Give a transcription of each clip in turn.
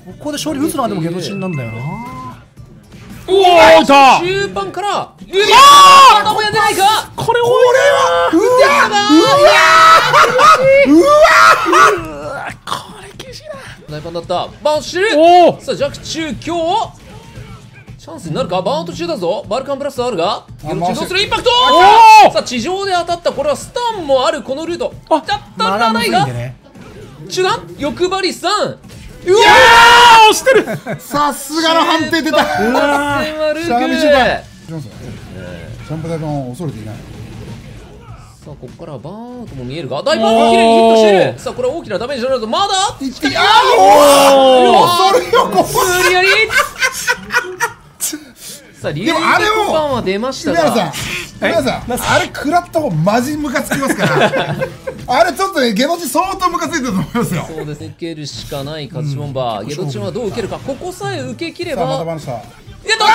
ここで勝利打つのはでもゲドチンなんだよな。おお、た中盤から指まだもや出ないか。これはこれ厳しいな。大パンだった。バウントしてる。おお、さあ弱中今日チャンスになるか。バウント中だぞ。バルカンブラストあるがゲドチンどうする。インパクト。さあ地上で当たった。これはスタンもあるこのルートだったらないが中段欲張りさん。うわー、押してる。さすがの判定出た。シャシャミジュバンジャンプ台盤を恐れていない。さあここからバーンとも見えるが大パンが綺麗にヒットしてる。さあこれは大きなダメージになるぞ。まだいっておお、それよこ無理やりさあリアルパンは出ましたが皆さんあれ食らった方マジムカつきますからあれちょっとねゲドチン相当ムカついてると思いますよ。そうですね、受けるしかない勝ちボンバー。ゲドチンはどう受けるか。ここさえ受けきればまたバンした。いやどうぞ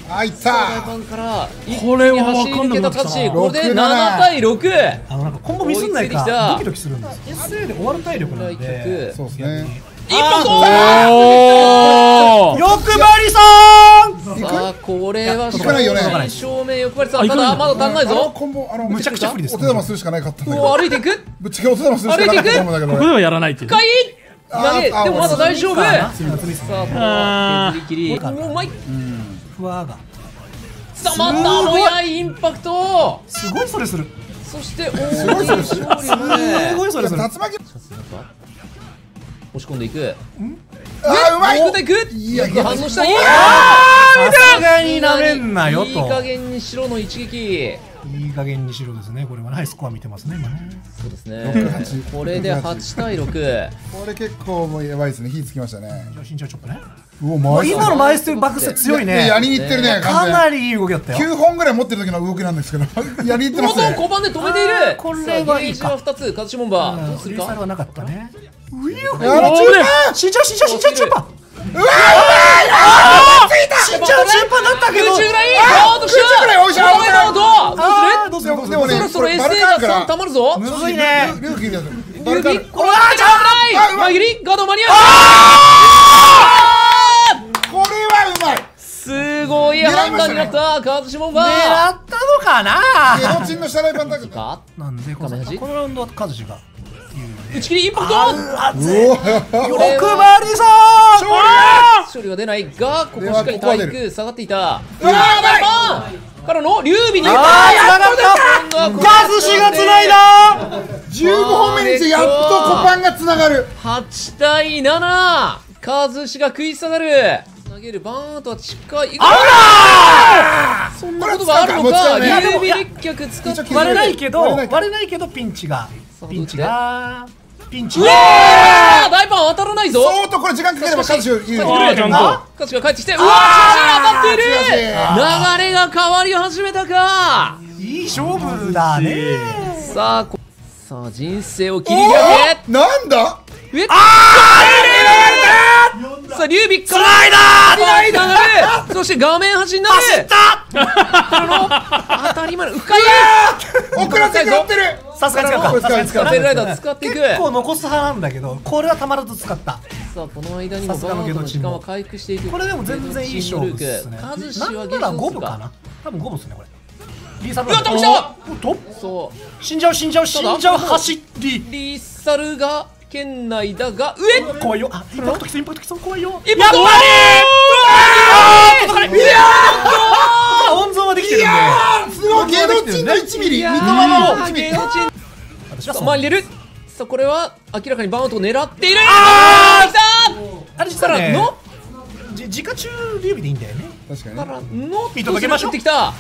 あいった大パンから一気に走り抜けた勝ち。これで7対6。なんかコンボミスんないかドキドキするんです。SA で終わる体力なんで。そうですね。一本おお、欲張りさん。さあこれはかないよね正面欲張りさん。ただまだ足んないぞ。コンボむちゃくちゃ不利です。お手玉するしかないかったんだけもうど。歩いていく。ぶっちゃけお手玉するしかなかったと思うんだけど。ここではやらないっていう。深い投げでもまだ大丈夫。さあこあの削り切りうまい。ふわがさあまたもやインパクト。すごいそれする。そして大きい勝利まで。すごいそれする。竜巻。押し込んでいく。あ、うまい。いくいく。いや反応した。さすがになめんなよと。いい加減にしろの一撃。いい加減にしろですね。これはナイススコア見てますね今ね。そうですね。これで8対6。これ結構もうやばいですね。火つきましたね。身長ちょっとね。今のマイステルバックステ強いね。やりにいってるね。かなりいい動きだったよ。9本ぐらい持ってる時の動きなんですけど、やりにいってますね。小判で止めている。これはいいか。ゲージは2つ。カズシモンバーどうするか。はなかったね。中盤。身長中盤。うわ身長中盤だったけど。空中ぐらい。アウトした。ぐらいおいしゃどうする？でもね、そろそろ SA が3たまるぞ。むずいね。ルーキーだぞ。指これは危ない。前切りガード間に合う。これはうまい。すごい判断になったカズシモンバー。狙ったのかな。ゲドチンのシャライパンタクかなんでこのラウンドはカズシが打ち切りインパクト。欲張りさん。勝利が出ないがここしっかり体育下がっていた。うわーからの劉備に繋がったカズシが繋いだ。15本目にしてやっとコパンがつながる。8対7。カズシが食い下がる。投げるバーンとは近い。そんなことがあるのか。劉備列脚使って割れないけどピンチがうわー大パン当たらないぞ。相当これ時間かければカズシを言う。カズシが帰ってきてうわー当たっている。流れが変わり始めたか。いい勝負だね。さあ人生を切り開け。なんだ。さあ劉備からそして画面端になる。当たり前の深い。遅らせてってる。さすがに使うか。ベルライダー使っていく。結構残す派なんだけどこれはたまらず使った。さあこの間にもバーンの時間は回復していく。これでも全然いい勝負ですね。カズシなんはなら五分かな。多分五分ですねこれ。リーサルうわ飛びしたとそう死んじゃう走りリーサルが圏内だが上怖いよ。あインパクトきそう怖いよ。やっぱり温存はできてるんで。すごいゲドチンの1ミリ。三笘の1ミリ。さあ前に入れる。さあこれは明らかにバウンドを狙っている。あれ実はね自家中劉備でいいんだよね。確かに。からの見届けましょう。ってきた。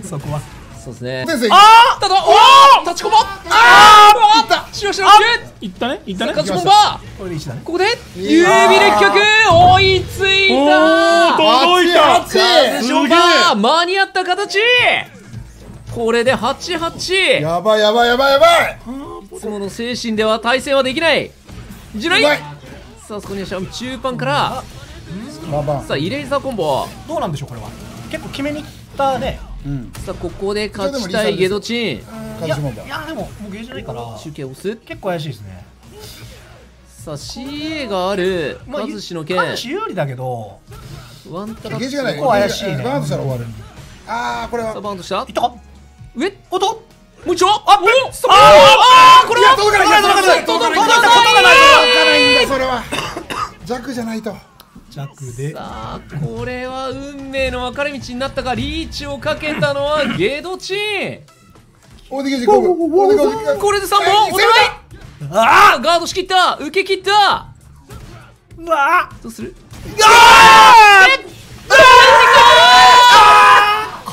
そこはそうですね。あただおお立ちこもあったしよしよしいったねいったね。カズボンバーこれで一だね。ここで劉備列脚追いついた。届いた。カズボンバー間に合った形。これで8-8。やばいやばいやばいやばい。いつもの精神では対戦はできない。ジュライさあそこには中盤からさあイレイザーコンボ。どうなんでしょうこれは。結構決めにいったね。さあここで勝ちたいゲドチン。いやでももうゲージないから中継押す。結構怪しいですね。さあ CA がある和志の剣、和志有利だけどワンタラップゲージがない。ここ怪しいねバーンとしたら終わる。ああ、これはさあバウンドした。いったか上おっともう一度あっストップこれは届かない届かない届かない届かない届かないんだそれは。弱じゃないと。弱でさあこれは運命の分かれ道になったか。リーチをかけたのはゲドチン。大手ゲージ五分。大手ゲージこれで3本お互いあガードしきった。受け切った。うわどうする。あ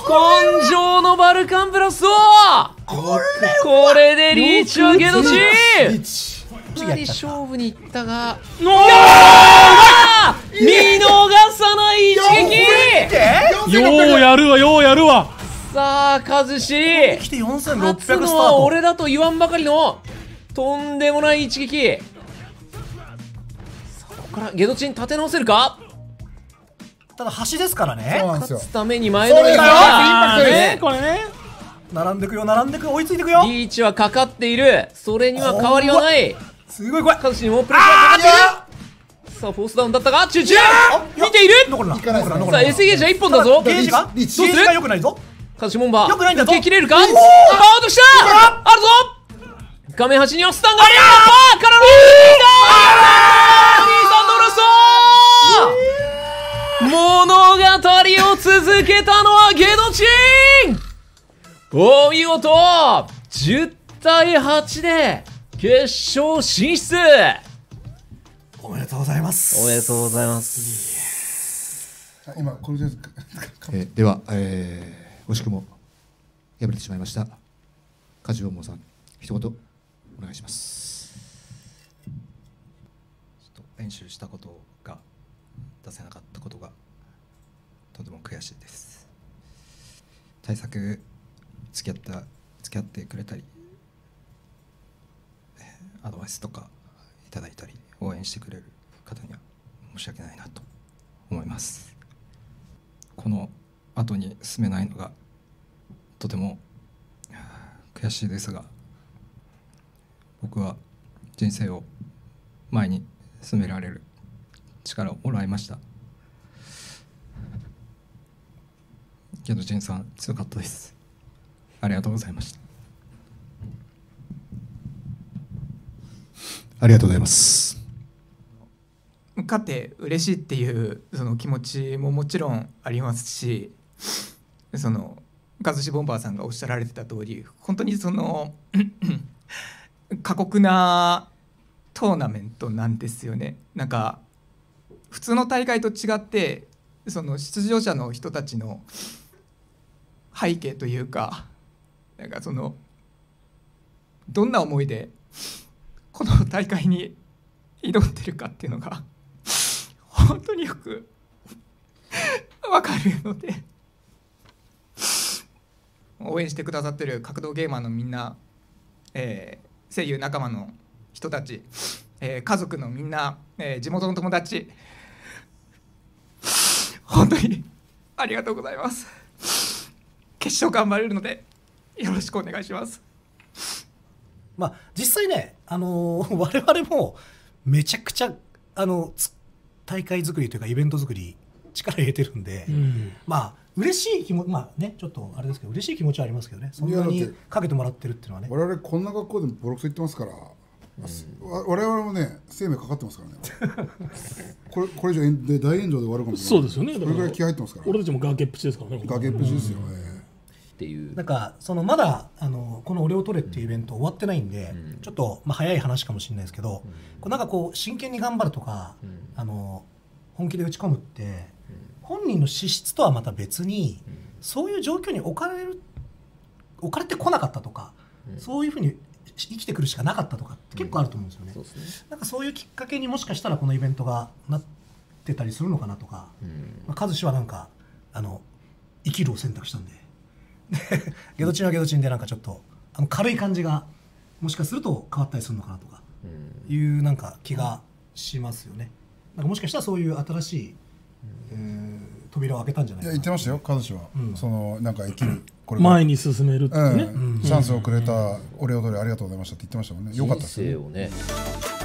根性のバルカンブラスト。これでリーチはゲドチン。かなり勝負にいったが見逃さない一撃。ようやるわようやるわ。さあカズシ来て4600スタ勝つーのはト。俺だと言わんばかりのとんでもない一撃。さあここからゲドチン立て直せるか。ただ端ですからそうね。なんですよ勝つために前のめりそうですよだ。インパクトですねこれね。並んでくよ並んでくよ追いついてくよ。リーチはかかっている。それには変わりはない。すごい怖い。カズシにもプレッシャーかかっている。さあフォースダウンだったがチュチュ見ている。残るな。いかないですねさあ S ゲージは1本だぞ。ゲージがリーチゲージが良くないぞ。カズシモンバーよくないんだぞ受け切れるか。バウンドしたあるぞ。画面端にはスタンがある。パーからの物語を続けたのはゲドチン。お見事10対8で決勝進出。おめでとうございます。おめでとうございます。今これででは、惜しくも敗れてしまいました梶尾門さん、一言お願いします。ちょっと練習したことが出せなかったことがとても悔しいです。対策付き合ってくれたりアドバイスとかいただいたり応援してくれる方には申し訳ないなと思います。この後に進めないのがとても悔しいですが、僕は人生を前に進められる力をもらいました。ゲドチンさん強かったです。ありがとうございました。ありがとうございます。勝って嬉しいっていうその気持ちももちろんありますし、そのカズシボンバーさんがおっしゃられてた通り、本当にその過酷なトーナメントなんですよね。なんか普通の大会と違って、その出場者の人たちの背景というか、なんかそのどんな思いでこの大会に挑んでるかっていうのが本当によく分かるので、応援してくださってる格闘ゲーマーのみんな、声優仲間の人たち、家族のみんな、地元の友達、本当にありがとうございます。決勝頑張れるのでよろしくお願いします。まあ実際ね、我々もめちゃくちゃ大会作りというかイベント作り力入れてるんで、まあ嬉しい気持ち、まあねちょっとあれですけど嬉しい気持ちはありますけどね。そんなにかけてもらってるっていうのはね。我々こんな学校でもボロクソ言ってますから、我々もね生命かかってますからね。これ以上で大炎上で終わるかもしれない。そうですよね。それぐらい気合入ってますから。俺たちも崖っぷちですからね。崖っぷちですよね。っていうなんかそのまだこの「俺を取れ」っていうイベント終わってないんで、ちょっとまあ早い話かもしれないですけど、こうなんかこう真剣に頑張るとか、本気で打ち込むって、本人の資質とはまた別に、そういう状況に置かれてこなかったとか、そういうふうに生きてくるしかなかったとかって結構あると思うんですよね。そうですね。なんかそういうきっかけにもしかしたらこのイベントがなってたりするのかなとか、まあ、和志はなんか生きるを選択したんで。ゲドチンはゲドチンでなんかちょっと軽い感じがもしかすると変わったりするのかなとかいうなんか気がしますよね。なんかもしかしたらそういう新しい、扉を開けたんじゃないかな。言ってましたよ、和志は。そのなんか生きるこれ前に進めるってね。チャンスをくれた俺を取りありがとうございましたって言ってましたもんね。よかったですよね。人生をね